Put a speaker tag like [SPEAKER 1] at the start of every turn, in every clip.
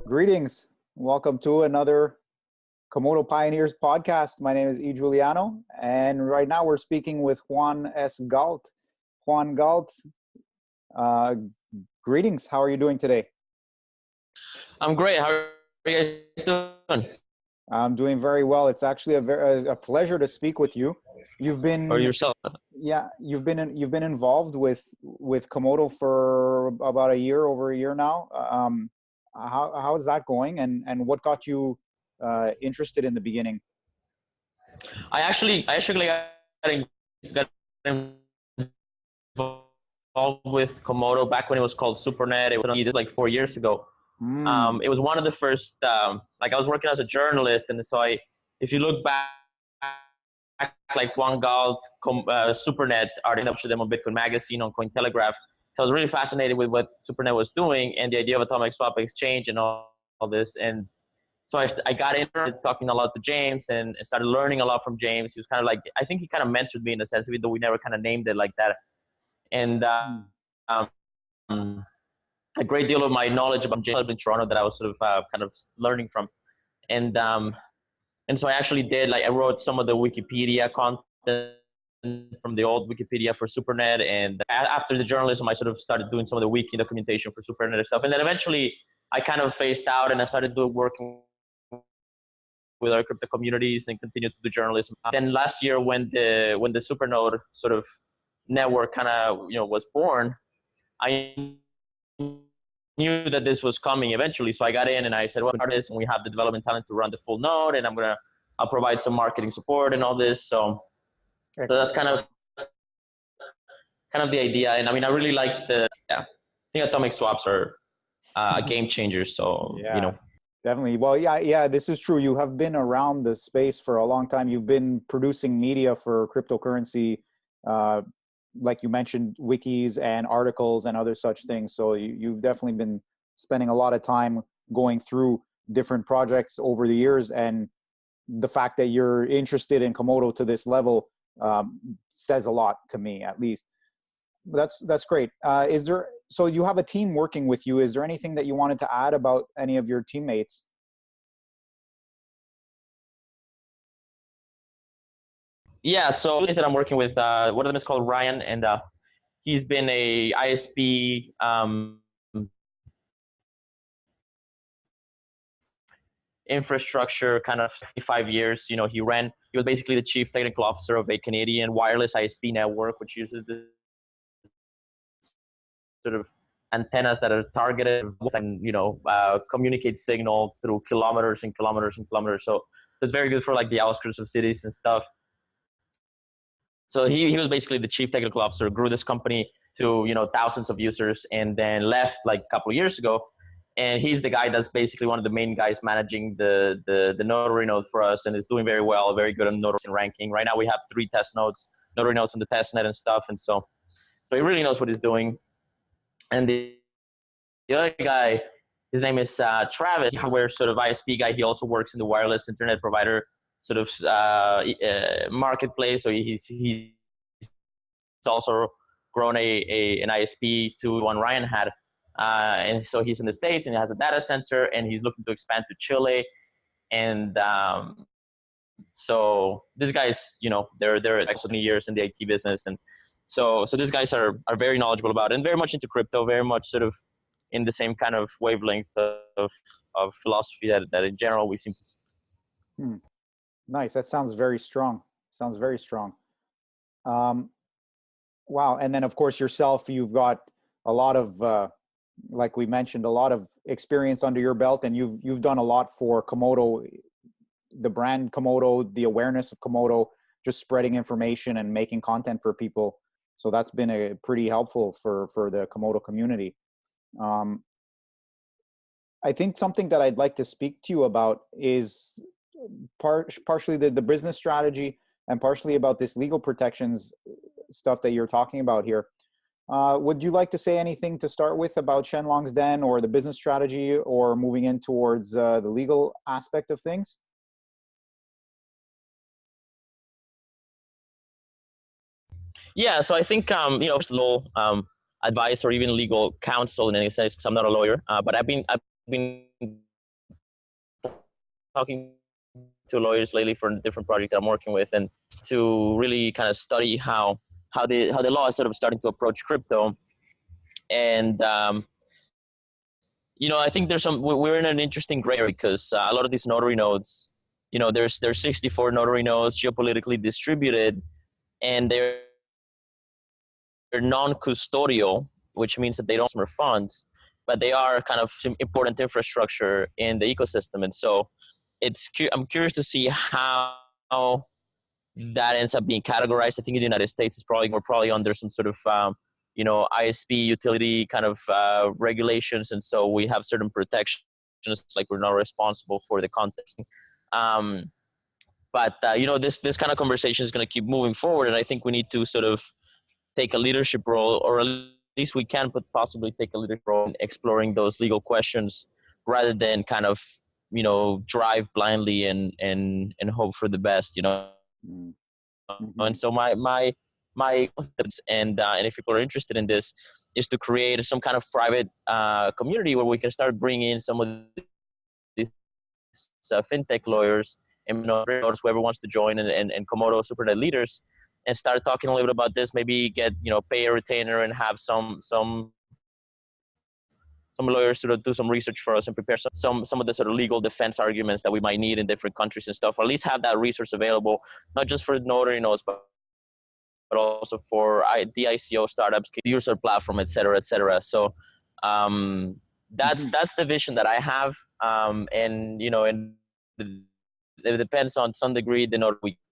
[SPEAKER 1] Greetings. Welcome to another Komodo Pioneers podcast. My name is E. Giuliano, and right now we're speaking with Juan S. Galt. Juan Galt, greetings. How are you doing today?
[SPEAKER 2] I'm great. How are you guys doing?
[SPEAKER 1] I'm doing very well. It's actually a pleasure to speak with you. You've
[SPEAKER 2] Or
[SPEAKER 1] been,
[SPEAKER 2] yourself?
[SPEAKER 1] yeah, you've been involved with Komodo for about over a year now. How is that going, and what got you interested in the beginning?
[SPEAKER 2] I actually got involved with Komodo back when it was called SuperNet. It was like 4 years ago.
[SPEAKER 1] Mm.
[SPEAKER 2] It was one of the first. Like I was working as a journalist, and so if you look back, like one Galt, SuperNet article, I them on Bitcoin Magazine, on Cointelegraph. So I was really fascinated with what SuperNet was doing and the idea of atomic swap exchange and all this. And so I got into talking a lot to James and started learning a lot from James. He was kind of like, I think he kind of mentored me in the sense, even though we never kind of named it like that. And a great deal of my knowledge about James in Toronto that I was sort of kind of learning from. And so I actually did, like, I wrote some of the Wikipedia content from the old Wikipedia for SuperNet. And after the journalism, I sort of started doing some of the wiki documentation for SuperNet and stuff. And then eventually I kind of phased out and I started working with our crypto communities and continued to do journalism. Then last year, when the Supernode sort of network kind of was born, I knew that this was coming eventually. So I got in and I said, well, artists, and we have the development talent to run the full node, and I'll provide some marketing support and all this. So that's kind of the idea. And I mean, I really like I think atomic swaps are a game changer. So
[SPEAKER 1] Yeah. Definitely. Well, yeah, this is true. You have been around the space for a long time. You've been producing media for cryptocurrency, like you mentioned, wikis and articles and other such things. So you've definitely been spending a lot of time going through different projects over the years. And the fact that you're interested in Komodo to this level says a lot to me, at least. That's great. So you have a team working with you. Is there anything that you wanted to add about any of your teammates?
[SPEAKER 2] Yeah, so that I'm working with, one of them is called Ryan, and he's been a ISP infrastructure kind of 5 years. He was basically the chief technical officer of a Canadian wireless ISP network, which uses this sort of antennas that are targeted and communicate signal through kilometers and kilometers and kilometers. So it's very good for like the outskirts of cities and stuff. So he was basically the chief technical officer, grew this company to thousands of users, and then left like a couple of years ago. And he's the guy that's basically one of the main guys managing the Notary node for us, and is doing very well, very good on Notary ranking. Right now we have 3 test nodes, Notary nodes on the test net and stuff, and so he really knows what he's doing. And the other guy, his name is Travis. We're sort of ISP guy. He also works in the wireless internet provider sort of marketplace. So he's also grown an ISP to one Ryan had. And so he's in the States and he has a data center and he's looking to expand to Chile. And so these guys, they're like so many years in the IT business. And so these guys are very knowledgeable about it and very much into crypto, very much sort of in the same kind of wavelength of philosophy that in general we seem to.
[SPEAKER 1] Nice. That sounds very strong. Sounds very strong. Wow. And then of course yourself, you've got a lot of, like we mentioned, a lot of experience under your belt, and you've done a lot for Komodo, the brand Komodo, the awareness of Komodo, just spreading information and making content for people. So that's been pretty helpful for the Komodo community. I think something that I'd like to speak to you about is partially the business strategy and partially about this legal protections stuff that you're talking about here. Would you like to say anything to start with about Shenlong's Den or the business strategy, or moving in towards the legal aspect of things?
[SPEAKER 2] Yeah, so I think legal advice or even legal counsel in any sense, because I'm not a lawyer, but I've been talking to lawyers lately for a different project that I'm working with, and to really kind of study how the law is sort of starting to approach crypto. And I think we're in an interesting gray area because a lot of these notary nodes, there's 64 notary nodes geopolitically distributed, and they're non-custodial, which means that they don't customer funds, but they are kind of some important infrastructure in the ecosystem. And so I'm curious to see how that ends up being categorized. I think in the United States, we're probably under some sort of ISP utility kind of regulations, and so we have certain protections, like we're not responsible for the context. Um, but this kind of conversation is going to keep moving forward, and I think we need to sort of take a leadership role, or at least we can possibly take a leadership role in exploring those legal questions, rather than kind of drive blindly and hope for the best.
[SPEAKER 1] Mm-hmm.
[SPEAKER 2] And so my and if people are interested in this, is to create some kind of private community where we can start bringing in some of these fintech lawyers and whoever wants to join, and Komodo SuperNet leaders, and start talking a little bit about this. Maybe get pay a retainer and have some lawyers sort of do some research for us and prepare some of the sort of legal defense arguments that we might need in different countries and stuff, or at least have that resource available, not just for notary nodes, but also for the ICO startups, user platform, et cetera, et cetera. So that's the vision that I have, and it depends on some degree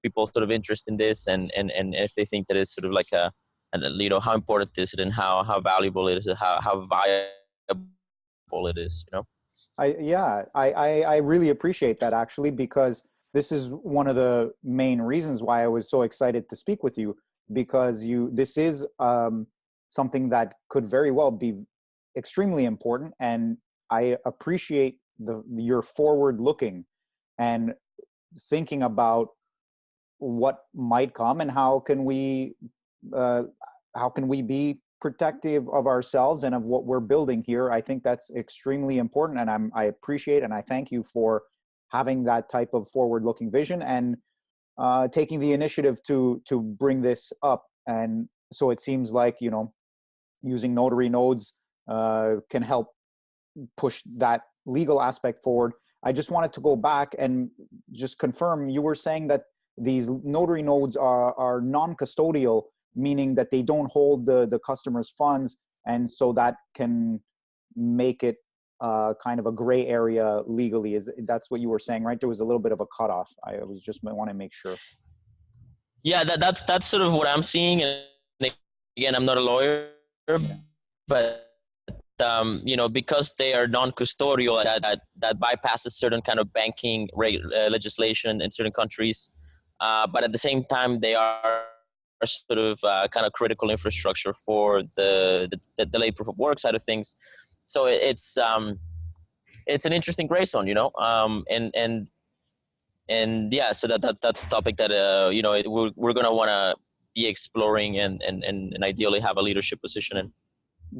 [SPEAKER 2] people sort of interest in this, and if they think that it's sort of like how important is it, and how valuable it is, how viable it is.
[SPEAKER 1] I really appreciate that, actually, because this is one of the main reasons why I was so excited to speak with you, because this is something that could very well be extremely important, and I appreciate your forward looking and thinking about what might come, and how can we be protective of ourselves and of what we're building here. I think that's extremely important, and I appreciate and I thank you for having that type of forward-looking vision, and taking the initiative to bring this up. And so it seems like using notary nodes can help push that legal aspect forward. I just wanted to go back and just confirm, you were saying that these notary nodes are non-custodial, meaning that they don't hold the customer's funds, and so that can make it kind of a gray area legally. That's what you were saying, right? There was a little bit of a cutoff. I want to make sure.
[SPEAKER 2] Yeah, that's sort of what I'm seeing. And again, I'm not a lawyer, but because they are non-custodial, that bypasses certain kind of banking legislation in certain countries. But at the same time, they are sort of kind of critical infrastructure for the delayed proof of work side of things. So it's an interesting gray zone, and yeah, so that's a topic that we're gonna want to be exploring, and ideally have a leadership position in.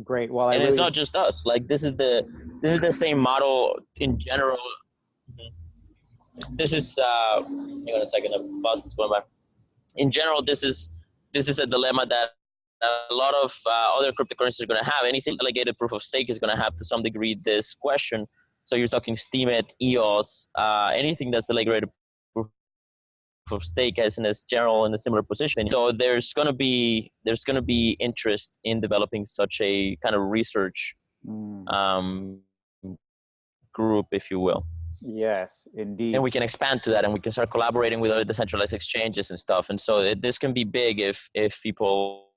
[SPEAKER 1] Great. Well,
[SPEAKER 2] it's not just us. Like this is the same model in general. This is hang on a second, the bus is going by. In general, this is a dilemma that a lot of other cryptocurrencies are going to have. Anything delegated proof of stake is going to have to some degree this question. So you're talking Steemit, EOS, anything that's delegated proof of stake as in general in a similar position. So there's going to be interest in developing such a kind of research group, if you will.
[SPEAKER 1] Yes, indeed.
[SPEAKER 2] And we can expand to that, and we can start collaborating with other decentralized exchanges and stuff. And so this can be big if people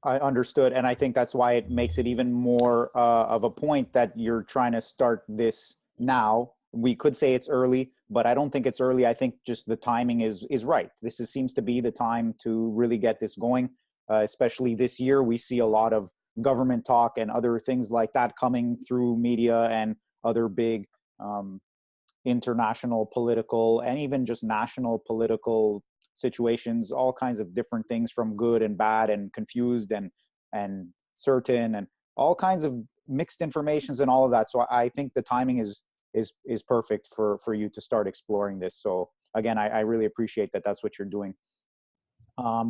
[SPEAKER 1] I understood, and I think that's why it makes it even more of a point that you're trying to start this now. We could say it's early, but I don't think it's early. I think just the timing is right. Seems to be the time to really get this going, especially this year. We see a lot of government talk and other things like that coming through media and other big international political and even just national political situations, all kinds of different things from good and bad and confused and certain and all kinds of mixed informations and all of that. So I think the timing is perfect for you to start exploring this. So again, I really appreciate that that's what you're doing.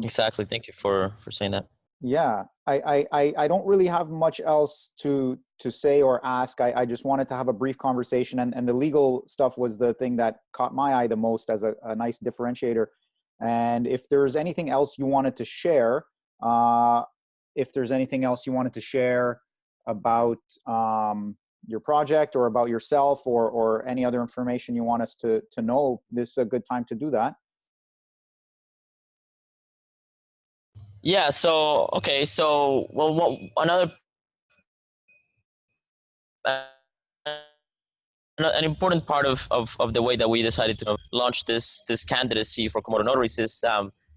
[SPEAKER 2] Exactly. Thank you for saying that.
[SPEAKER 1] Yeah, I don't really have much else to say or ask. I just wanted to have a brief conversation, and the legal stuff was the thing that caught my eye the most as a nice differentiator. And if there's anything else you wanted to share, if there's anything else you wanted to share about your project or about yourself or any other information you want us to know, this is a good time to do that.
[SPEAKER 2] Yeah. So okay. So another an important part of the way that we decided to launch this candidacy for Komodo notaries is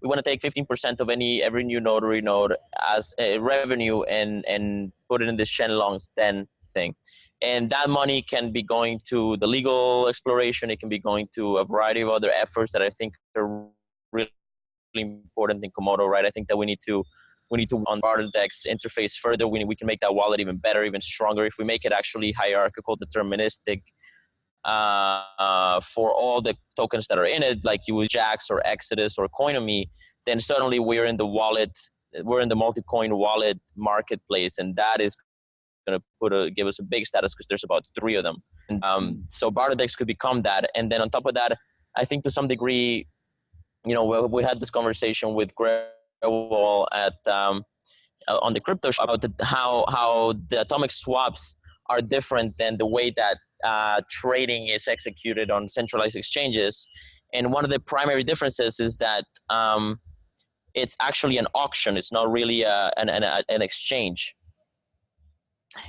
[SPEAKER 2] we want to take 15% of every new notary node as a revenue and put it in this Shenlong's Den thing. And that money can be going to the legal exploration. It can be going to a variety of other efforts that I think are really important in Komodo, right? I think that we need to on Barter Dex interface further. We can make that wallet even better, even stronger if we make it actually hierarchical, deterministic for all the tokens that are in it, like you would Jax or Exodus or Coinomi. Then suddenly we're in the wallet, we're in the multi-coin wallet marketplace, and that is going to give us a big status because there's about 3 of them. And so Barter Dex could become that. And then on top of that, I think to some degree, you know, we had this conversation with Greg at on the crypto show about how the atomic swaps are different than the way that trading is executed on centralized exchanges. And one of the primary differences is that it's actually an auction. It's not really an exchange.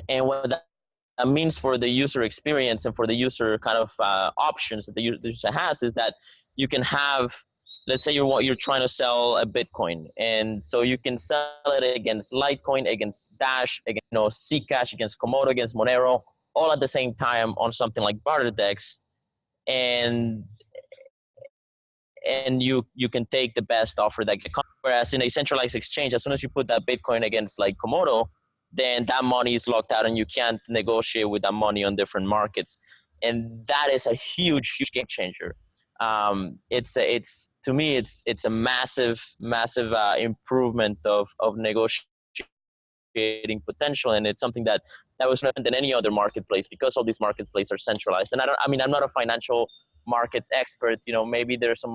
[SPEAKER 2] And what that means for the user experience and for the user kind of options that the user has is that you can have, let's say you're trying to sell a Bitcoin, and so you can sell it against Litecoin, against Dash, against Zcash, against Komodo, against Monero, all at the same time on something like BarterDex, and you can take the best offer that can come. Whereas in a centralized exchange, as soon as you put that Bitcoin against like Komodo, then that money is locked out and you can't negotiate with that money on different markets. And that is a huge game changer. It's to me, it's a massive improvement of negotiating potential, and it's something that was different than any other marketplace because all these marketplaces are centralized. And I'm not a financial markets expert. You know, maybe there's some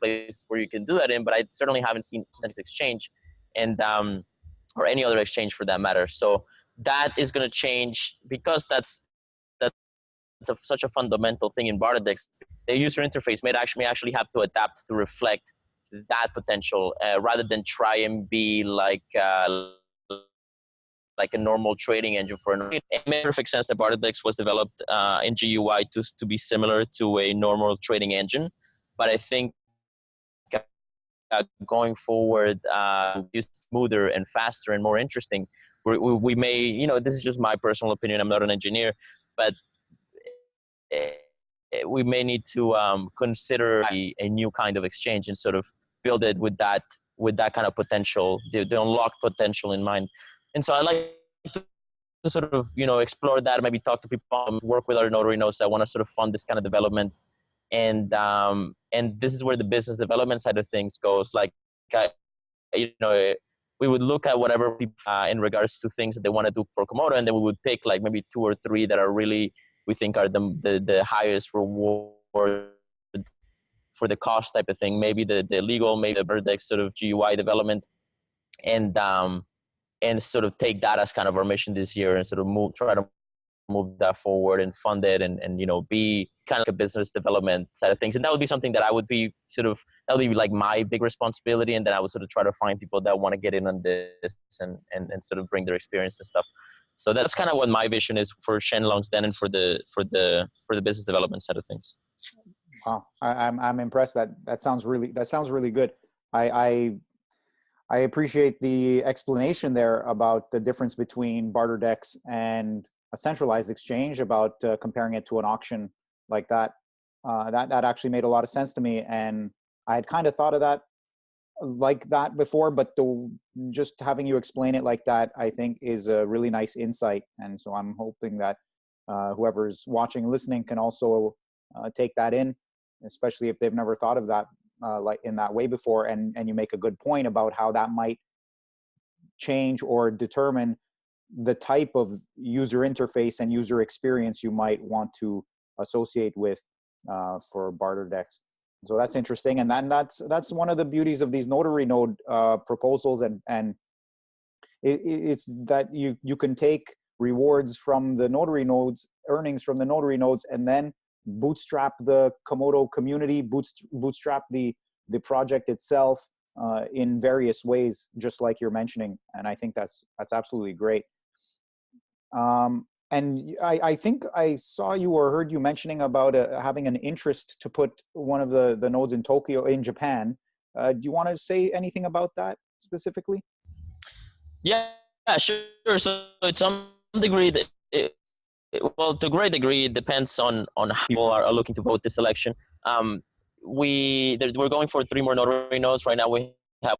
[SPEAKER 2] marketplace where you can do that in, but I certainly haven't seen this exchange, and or any other exchange for that matter. So that is going to change because that's such a fundamental thing in BarterDex. The user interface may actually have to adapt to reflect that potential rather than try and be like a normal trading engine for it made perfect sense that BarterDex was developed in GUI to be similar to a normal trading engine. But I think going forward, smoother and faster and more interesting. We may, you know, this is just my personal opinion. I'm not an engineer, but we may need to consider a new kind of exchange and sort of build it with that kind of potential, the unlocked potential in mind. And so I like to sort of, you know, explore that, maybe talk to people, work with our notary nodes that want to sort of fund this kind of development. And this is where the business development side of things goes. Like, you know, we would look at whatever people in regards to things that they want to do for Komodo, and then we would pick like maybe 2 or 3 that are really, we think are the highest reward for the cost type of thing. Maybe the legal, maybe the BarterDex sort of GUI development, and sort of take that as kind of our mission this year, and sort of try to move that forward and fund it, and you know, be kind of like a business development side of things. And that would be something that I would be that would be like my big responsibility. And then I would sort of try to find people that want to get in on this and sort of bring their experience and stuff. So that's kind of what my vision is for Shenlong's Den and for the business development side of things.
[SPEAKER 1] Wow, I'm impressed. That sounds really good. I appreciate the explanation there about the difference between BarterDex and a centralized exchange, about comparing it to an auction like that. That actually made a lot of sense to me, and I had kind of thought of that like that before, but just having you explain it like that, I think, is a really nice insight. And so I'm hoping that whoever's watching and listening can also take that in, especially if they've never thought of that like in that way before. And you make a good point about how that might change or determine the type of user interface and user experience you might want to associate with for barter decks. So that's interesting, and then that's one of the beauties of these notary node proposals, and it's that you can take rewards from the notary nodes, earnings from the notary nodes, and then bootstrap the Komodo community, bootstrap the project itself in various ways, just like you're mentioning. And I think that's absolutely great. And I think I saw you or heard you mentioning about having an interest to put one of the nodes in Tokyo, in Japan. Do you want to say anything about that specifically?
[SPEAKER 2] Yeah, sure. So to some degree, well, to a great degree, it depends on how people are looking to vote this election. We're going for 3 more notary nodes right now. We have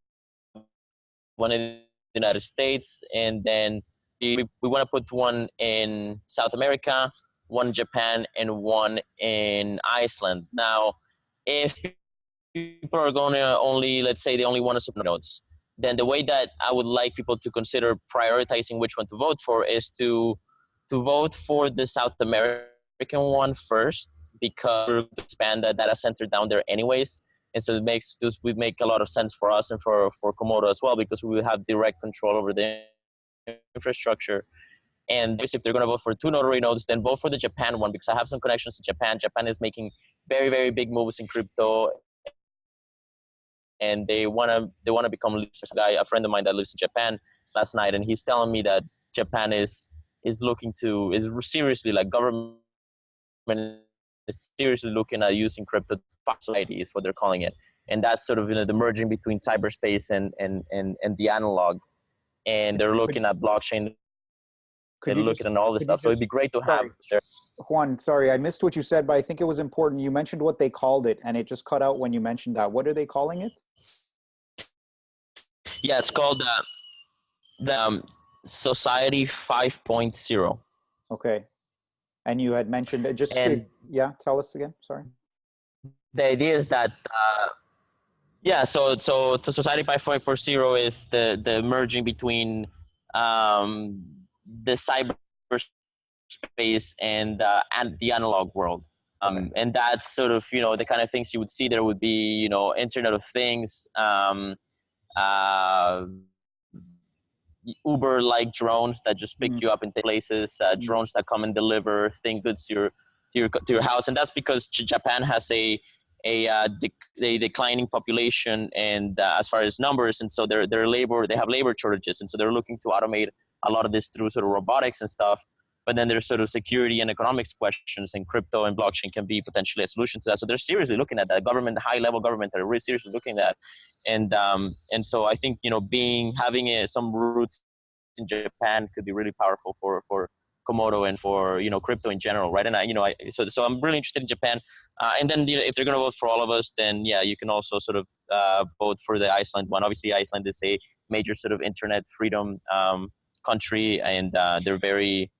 [SPEAKER 2] one in the United States, and then we want to put one in South America, one in Japan, and one in Iceland. Now, if people are going to only, let's say they only want to submit nodes, then the way that I would like people to consider prioritizing which one to vote for is to vote for the South American one first, because we're going to expand the data center down there anyways. And so this would make a lot of sense for us and for Komodo as well, because we will have direct control over the infrastructure. And if they're going to vote for 2 notary nodes, then vote for the Japan one, because I have some connections to Japan. Japan is making very, very big moves in crypto, and they want to become leaders. A friend of mine that lives in Japan last night, and he's telling me that Japan is seriously, like, government is seriously looking at using crypto society is what they're calling it. And that's sort of, the merging between cyberspace and the analog. And they're looking at blockchain. They're looking at all this stuff. So it'd be great to have there.
[SPEAKER 1] Juan, sorry, I missed what you said, but I think it was important. You mentioned what they called it, and it just cut out when you mentioned that. What are they calling it?
[SPEAKER 2] Yeah, it's called the Society 5.0.
[SPEAKER 1] Okay. And you had mentioned it. Yeah, tell us again. Sorry.
[SPEAKER 2] The idea is that so Society 5.0 is the merging between the cyberspace and the analog world.
[SPEAKER 1] Okay.
[SPEAKER 2] And that's sort of, the kind of things you would see there would be, Internet of Things, Uber-like drones that just pick you up in places, drones that come and deliver goods to your house. And that's because Japan has a declining population, and as far as numbers, and so they have labor shortages, and so they're looking to automate a lot of this through sort of robotics and stuff. But then there's sort of security and economics questions, and crypto and blockchain can be potentially a solution to that. So they're seriously looking at that. High-level government are really seriously looking at that. And so I think, having some roots in Japan could be really powerful for Komodo and for crypto in general, right? And so I'm really interested in Japan. And then if they're going to vote for all of us, then you can also sort of vote for the Iceland one. Obviously, Iceland is a major sort of internet freedom country, and they're very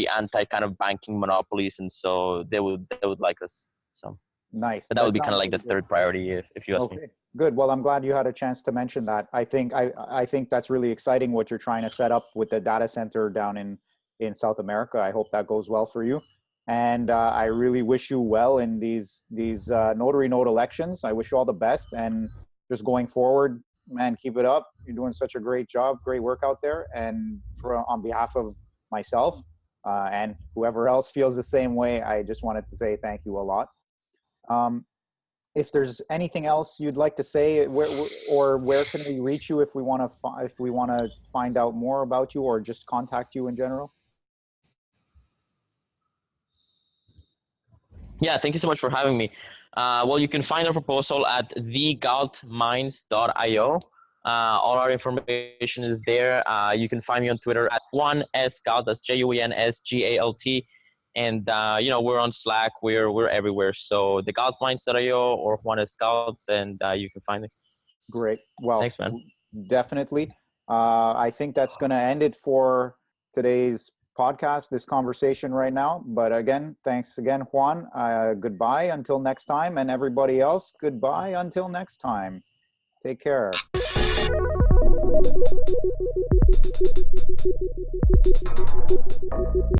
[SPEAKER 2] anti kind of banking monopolies, and so they would like us. So
[SPEAKER 1] nice.
[SPEAKER 2] But that would be kind of like the third priority, if you ask me.
[SPEAKER 1] Good. Well, I'm glad you had a chance to mention that. I think that's really exciting what you're trying to set up with the data center down in South America. I hope that goes well for you, and I really wish you well in these notary node elections. I wish you all the best, and just going forward, man, keep it up. You're doing such a great job, great work out there, and on behalf of myself and whoever else feels the same way, I just wanted to say thank you a lot. If there's anything else you'd like to say, where can we reach you if we want to find out more about you, or just contact you in general?
[SPEAKER 2] Yeah, thank you so much for having me. Well, you can find our proposal at thegaltmines.io. All our information is there. You can find me on Twitter at Juan S Galt. That's JUNSGALT. And we're on Slack. We're everywhere. So the galtmines.io or Juan S Galt, and you can find me.
[SPEAKER 1] Great. Well,
[SPEAKER 2] thanks, man.
[SPEAKER 1] Definitely. I think that's going to end it for today's podcast, this conversation right now. But again, thanks again, Juan. Goodbye until next time. And everybody else, goodbye until next time. Take care.